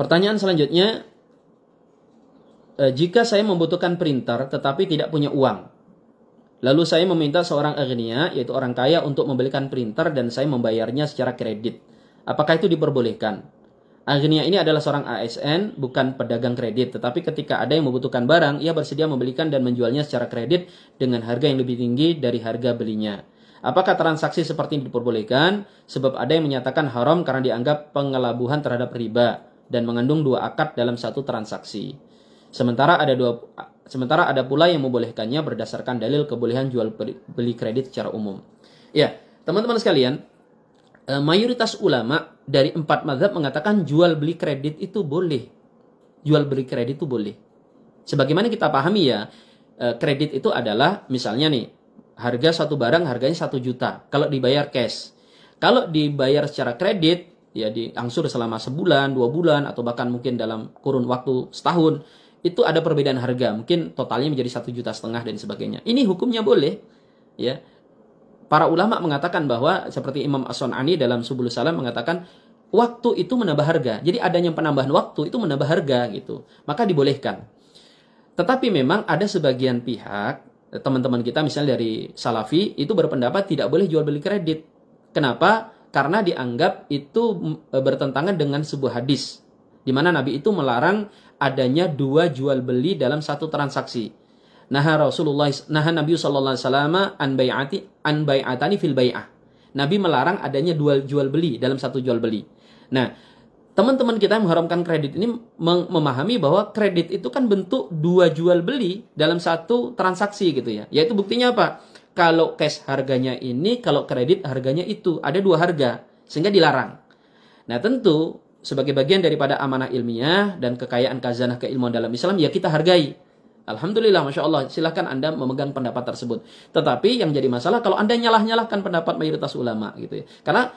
Pertanyaan selanjutnya, jika saya membutuhkan printer tetapi tidak punya uang, lalu saya meminta seorang aghnia, yaitu orang kaya, untuk membelikan printer dan saya membayarnya secara kredit, apakah itu diperbolehkan? Aghnia ini adalah seorang ASN, bukan pedagang kredit, tetapi ketika ada yang membutuhkan barang, ia bersedia membelikan dan menjualnya secara kredit dengan harga yang lebih tinggi dari harga belinya. Apakah transaksi seperti ini diperbolehkan? Sebab ada yang menyatakan haram karena dianggap pengelabuhan terhadap riba dan mengandung dua akad dalam satu transaksi. Sementara ada pula yang membolehkannya berdasarkan dalil kebolehan jual beli kredit secara umum. Ya, teman-teman sekalian, mayoritas ulama dari 4 mazhab mengatakan jual beli kredit itu boleh. Jual beli kredit itu boleh. Sebagaimana kita pahami ya, kredit itu adalah misalnya nih, harga satu barang harganya 1 juta kalau dibayar cash. Kalau dibayar secara kredit, ya diangsur selama sebulan, 2 bulan, atau bahkan mungkin dalam kurun waktu setahun, itu ada perbedaan harga. Mungkin totalnya menjadi 1,5 juta dan sebagainya. Ini hukumnya boleh. Ya. Para ulama mengatakan bahwa seperti Imam As-Sun'ani dalam Subulus Salam mengatakan waktu itu menambah harga. Jadi adanya penambahan waktu itu menambah harga gitu. Maka dibolehkan. Tetapi memang ada sebagian pihak, teman-teman kita misalnya dari Salafi, itu berpendapat tidak boleh jual beli kredit. Kenapa? Karena dianggap itu bertentangan dengan sebuah hadis, di mana Nabi itu melarang adanya dua jual beli dalam satu transaksi. Nabi sallallahu alaihi wasallam an bai'atani fil bai'ah. Nabi melarang adanya dua jual beli dalam satu jual beli. Nah, teman-teman kita yang mengharamkan kredit ini memahami bahwa kredit itu kan bentuk dua jual beli dalam satu transaksi gitu ya. Yaitu buktinya apa? Kalau cash harganya ini, kalau kredit harganya itu. Ada dua harga, sehingga dilarang. Nah tentu, sebagai bagian daripada amanah ilmiah dan kekayaan khazanah keilmuan dalam Islam, ya kita hargai. Alhamdulillah, Masya Allah, silahkan Anda memegang pendapat tersebut. Tetapi yang jadi masalah kalau Anda nyalah-nyalahkan pendapat mayoritas ulama gitu ya. Karena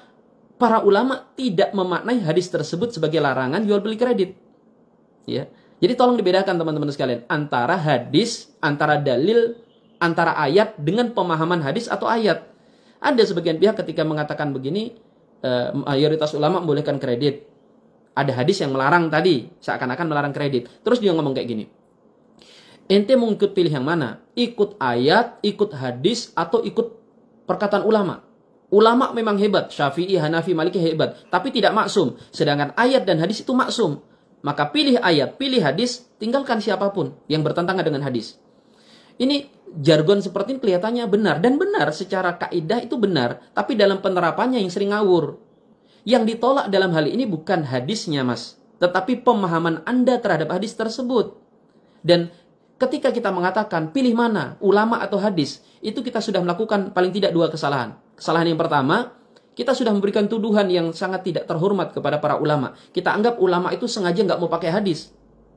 para ulama tidak memaknai hadis tersebut sebagai larangan jual beli kredit. Ya. Jadi tolong dibedakan teman-teman sekalian antara hadis, antara dalil, antara ayat dengan pemahaman hadis atau ayat. Ada sebagian pihak ketika mengatakan begini, mayoritas ulama membolehkan kredit. Ada hadis yang melarang tadi, seakan-akan melarang kredit. Terus dia ngomong kayak gini, ente mau ikut pilih yang mana? Ikut ayat, ikut hadis, atau ikut perkataan ulama? Ulama memang hebat, Syafi'i, Hanafi, Maliki hebat, tapi tidak maksum. Sedangkan ayat dan hadis itu maksum. Maka pilih ayat, pilih hadis, tinggalkan siapapun yang bertentangan dengan hadis. Ini jargon seperti ini kelihatannya benar. Dan benar secara kaidah itu benar. Tapi dalam penerapannya yang sering ngawur. Yang ditolak dalam hal ini bukan hadisnya mas. Tetapi pemahaman Anda terhadap hadis tersebut. Dan ketika kita mengatakan pilih mana, ulama atau hadis, itu kita sudah melakukan paling tidak dua kesalahan. Kesalahan yang pertama, kita sudah memberikan tuduhan yang sangat tidak terhormat kepada para ulama. Kita anggap ulama itu sengaja nggak mau pakai hadis.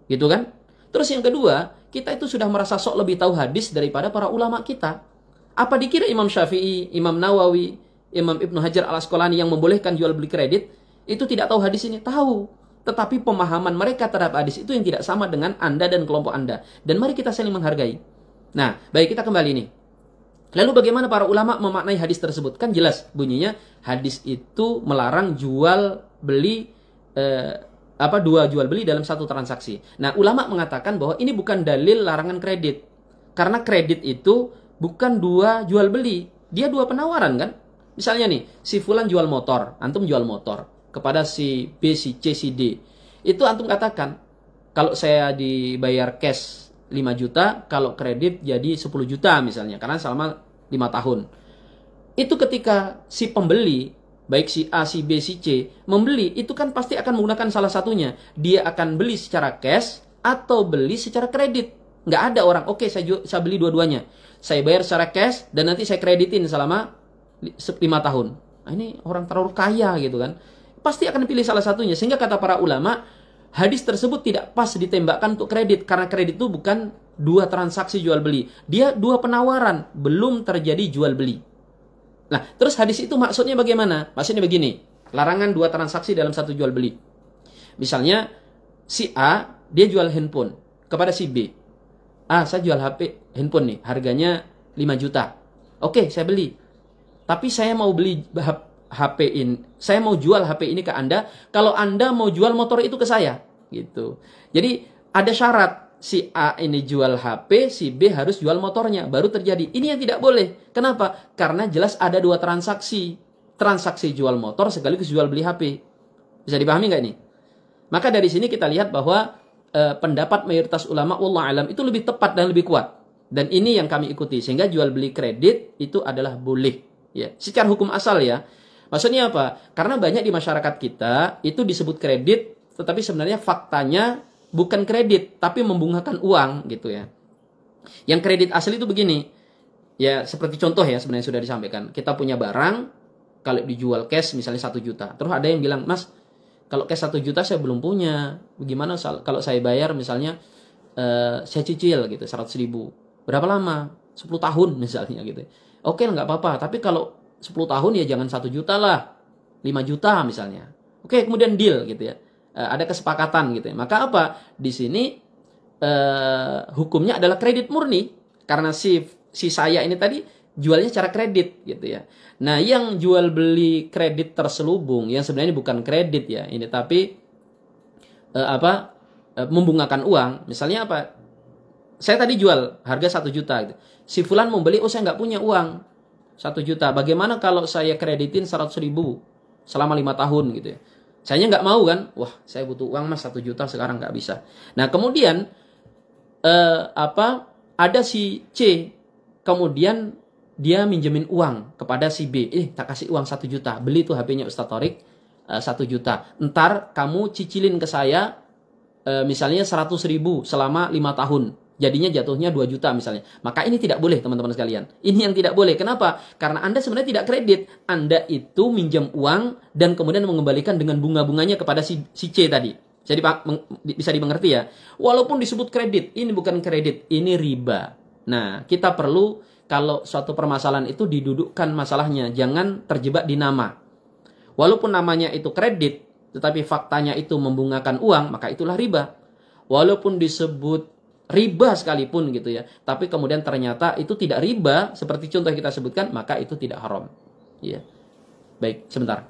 Gitu kan? Terus yang kedua, kita itu sudah merasa sok lebih tahu hadis daripada para ulama kita. Apa dikira Imam Syafi'i, Imam Nawawi, Imam Ibnu Hajar al-Asqalani yang membolehkan jual beli kredit, itu tidak tahu hadis ini? Tahu. Tetapi pemahaman mereka terhadap hadis itu yang tidak sama dengan Anda dan kelompok Anda. Dan mari kita saling menghargai. Nah, baik, kita kembali nih. Lalu bagaimana para ulama memaknai hadis tersebut? Kan jelas bunyinya hadis itu melarang jual beli dua jual beli dalam satu transaksi. Nah, ulama mengatakan bahwa ini bukan dalil larangan kredit. Karena kredit itu bukan dua jual beli, dia dua penawaran kan? Misalnya nih, si fulan jual motor, antum jual motor kepada si B, si C, si D. Itu antum katakan, kalau saya dibayar cash 5 juta, kalau kredit jadi 10 juta misalnya, karena selama 5 tahun. Itu ketika si pembeli, baik si A, si B, si C, membeli, itu kan pasti akan menggunakan salah satunya. Dia akan beli secara cash atau beli secara kredit. Nggak ada orang, oke, saya beli dua-duanya. Saya bayar secara cash dan nanti saya kreditin selama 5 tahun. Nah, ini orang terlalu kaya gitu kan. Pasti akan pilih salah satunya. Sehingga kata para ulama, hadis tersebut tidak pas ditembakkan untuk kredit. Karena kredit itu bukan dua transaksi jual beli. Dia dua penawaran. Belum terjadi jual beli. Nah, terus hadis itu maksudnya bagaimana? Maksudnya begini. Larangan dua transaksi dalam satu jual beli. Misalnya, si A, dia jual handphone kepada si B. Ah, saya jual handphone nih. Harganya 5 juta. Oke, saya beli. Tapi saya mau beli HP ini. Saya mau jual HP ini ke Anda. Kalau Anda mau jual motor itu ke saya. gitu. Jadi ada syarat, si A ini jual HP, si B harus jual motornya, baru terjadi. Ini yang tidak boleh. Kenapa? Karena jelas ada dua transaksi. Transaksi jual motor sekaligus jual beli HP. Bisa dipahami nggak ini? Maka dari sini kita lihat bahwa pendapat mayoritas ulama wallahu alam itu lebih tepat dan lebih kuat. Dan ini yang kami ikuti, sehingga jual beli kredit itu adalah boleh. Ya, secara hukum asal ya. Maksudnya apa? Karena banyak di masyarakat kita itu disebut kredit, tetapi sebenarnya faktanya bukan kredit, tapi membungakan uang gitu ya. Yang kredit asli itu begini. Ya, seperti contoh ya sebenarnya sudah disampaikan. Kita punya barang, kalau dijual cash misalnya 1 juta. Terus ada yang bilang, "Mas, kalau cash 1 juta saya belum punya. Bagaimana kalau saya bayar misalnya saya cicil gitu 100 ribu. Berapa lama? 10 tahun misalnya gitu. Oke, nggak apa-apa. Tapi kalau 10 tahun ya jangan 1 juta lah. 5 juta misalnya. Oke, kemudian deal gitu ya. Ada kesepakatan gitu ya. Maka apa? Di sini hukumnya adalah kredit murni. Karena si saya ini tadi jualnya secara kredit gitu ya. Nah, yang jual beli kredit terselubung yang sebenarnya bukan kredit ya. Ini tapi membungakan uang. Misalnya apa? Saya tadi jual harga 1 juta gitu. Si fulan mau beli, oh saya nggak punya uang 1 juta. Bagaimana kalau saya kreditin 100 ribu selama 5 tahun gitu ya. Saya nggak mau kan, wah saya butuh uang mas 1 juta sekarang nggak bisa. Nah kemudian ada si C, kemudian dia minjemin uang kepada si B, tak kasih uang 1 juta, beli tuh HP-nya Ustaz Thorik 1 juta. Ntar kamu cicilin ke saya misalnya 100 ribu selama 5 tahun. Jadinya jatuhnya 2 juta misalnya. Maka ini tidak boleh teman-teman sekalian. Ini yang tidak boleh. Kenapa? Karena Anda sebenarnya tidak kredit. Anda itu minjam uang dan kemudian mengembalikan dengan bunga-bunganya kepada si C tadi. Jadi bisa dimengerti ya. Walaupun disebut kredit, ini bukan kredit, ini riba. Nah, kita perlu kalau suatu permasalahan itu didudukkan masalahnya. Jangan terjebak di nama. Walaupun namanya itu kredit, tetapi faktanya itu membungakan uang, maka itulah riba. Walaupun disebut riba sekalipun gitu ya, tapi kemudian ternyata itu tidak riba seperti contoh yang kita sebutkan, maka itu tidak haram. Ya. Baik, sebentar.